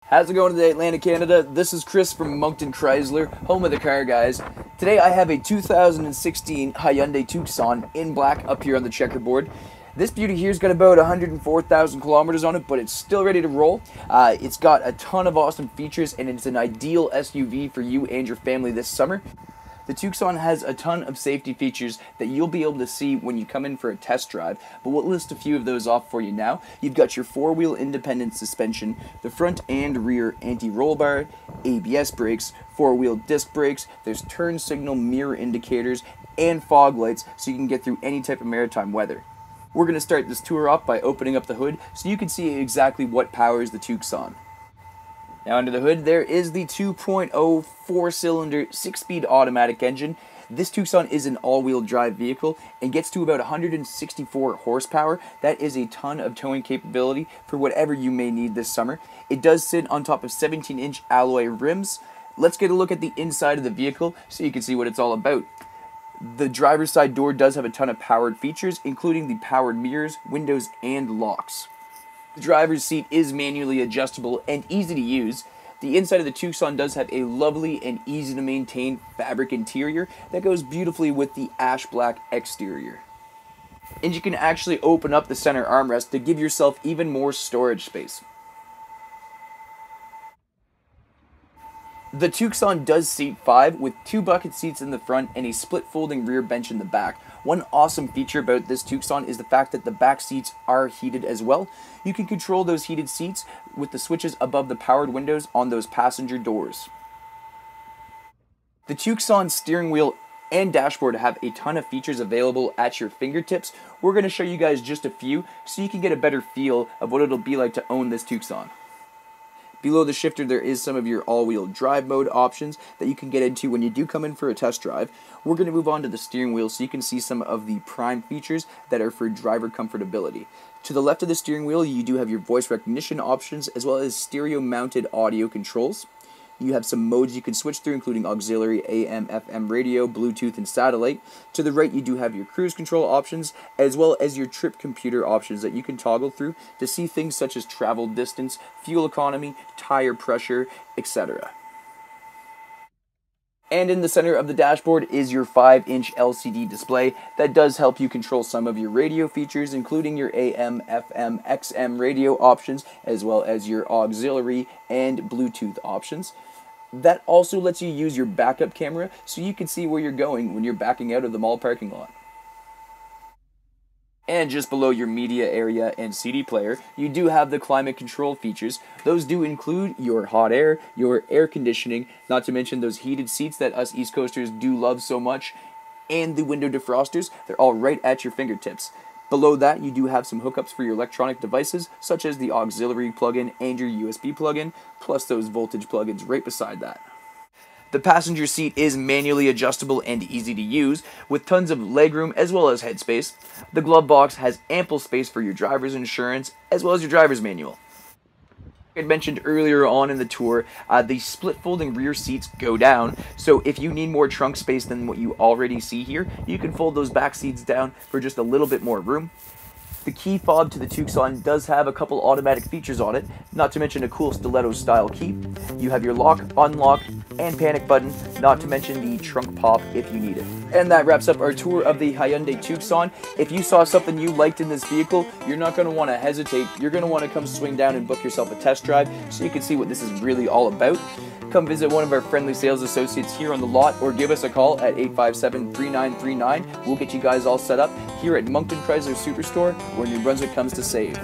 How's it going today, Atlantic, Canada? This is Chris from Moncton Chrysler, home of the car guys. Today I have a 2016 Hyundai Tucson in black up here on the checkerboard. This beauty here's got about 104,000 kilometers on it, but it's still ready to roll. It's got a ton of awesome features, and it's an ideal SUV for you and your family this summer. The Tucson has a ton of safety features that you'll be able to see when you come in for a test drive, but we'll list a few of those off for you now. You've got your four-wheel independent suspension, the front and rear anti-roll bar, ABS brakes, four-wheel disc brakes, there's turn signal mirror indicators, and fog lights so you can get through any type of maritime weather. We're going to start this tour off by opening up the hood so you can see exactly what powers the Tucson. Now under the hood there is the 2.0 four-cylinder 6-speed automatic engine. This Tucson is an all-wheel drive vehicle and gets to about 164 horsepower. That is a ton of towing capability for whatever you may need this summer. It does sit on top of 17-inch alloy rims. Let's get a look at the inside of the vehicle so you can see what it's all about. The driver's side door does have a ton of powered features, including the powered mirrors, windows, and locks. The driver's seat is manually adjustable and easy to use. The inside of the Tucson does have a lovely and easy to maintain fabric interior that goes beautifully with the ash black exterior. And you can actually open up the center armrest to give yourself even more storage space. The Tucson does seat 5 with 2 bucket seats in the front and a split folding rear bench in the back. One awesome feature about this Tucson is the fact that the back seats are heated as well. You can control those heated seats with the switches above the powered windows on those passenger doors. The Tucson steering wheel and dashboard have a ton of features available at your fingertips. We're going to show you guys just a few so you can get a better feel of what it'll be like to own this Tucson. Below the shifter there is some of your all-wheel drive mode options that you can get into when you do come in for a test drive. We're going to move on to the steering wheel so you can see some of the prime features that are for driver comfortability. To the left of the steering wheel you do have your voice recognition options as well as stereo mounted audio controls. You have some modes you can switch through, including auxiliary, AM, FM radio, Bluetooth, and satellite. To the right, you do have your cruise control options, as well as your trip computer options that you can toggle through to see things such as travel distance, fuel economy, tire pressure, etc. And in the center of the dashboard is your 5-inch LCD display that does help you control some of your radio features, including your AM, FM, XM radio options, as well as your auxiliary and Bluetooth options. That also lets you use your backup camera so you can see where you're going when you're backing out of the mall parking lot. And just below your media area and CD player, you do have the climate control features. Those do include your hot air, your air conditioning, not to mention those heated seats that us East Coasters do love so much, and the window defrosters. They're all right at your fingertips. Below that, you do have some hookups for your electronic devices, such as the auxiliary plug-in and your USB plug-in, plus those voltage plug-ins right beside that. The passenger seat is manually adjustable and easy to use, with tons of legroom as well as headspace. The glove box has ample space for your driver's insurance as well as your driver's manual. I mentioned earlier on in the tour, the split folding rear seats go down, so if you need more trunk space than what you already see here, you can fold those back seats down for just a little bit more room. The key fob to the Tucson does have a couple automatic features on it, not to mention a cool stiletto style key. You have your lock, unlock, and panic button, not to mention the trunk pop if you need it. And that wraps up our tour of the Hyundai Tucson. If you saw something you liked in this vehicle, you're not going to want to hesitate. You're going to want to come swing down and book yourself a test drive so you can see what this is really all about. Come visit one of our friendly sales associates here on the lot or give us a call at 857-3939. We'll get you guys all set up here at Moncton Chrysler Super Store, where New Brunswick comes to save.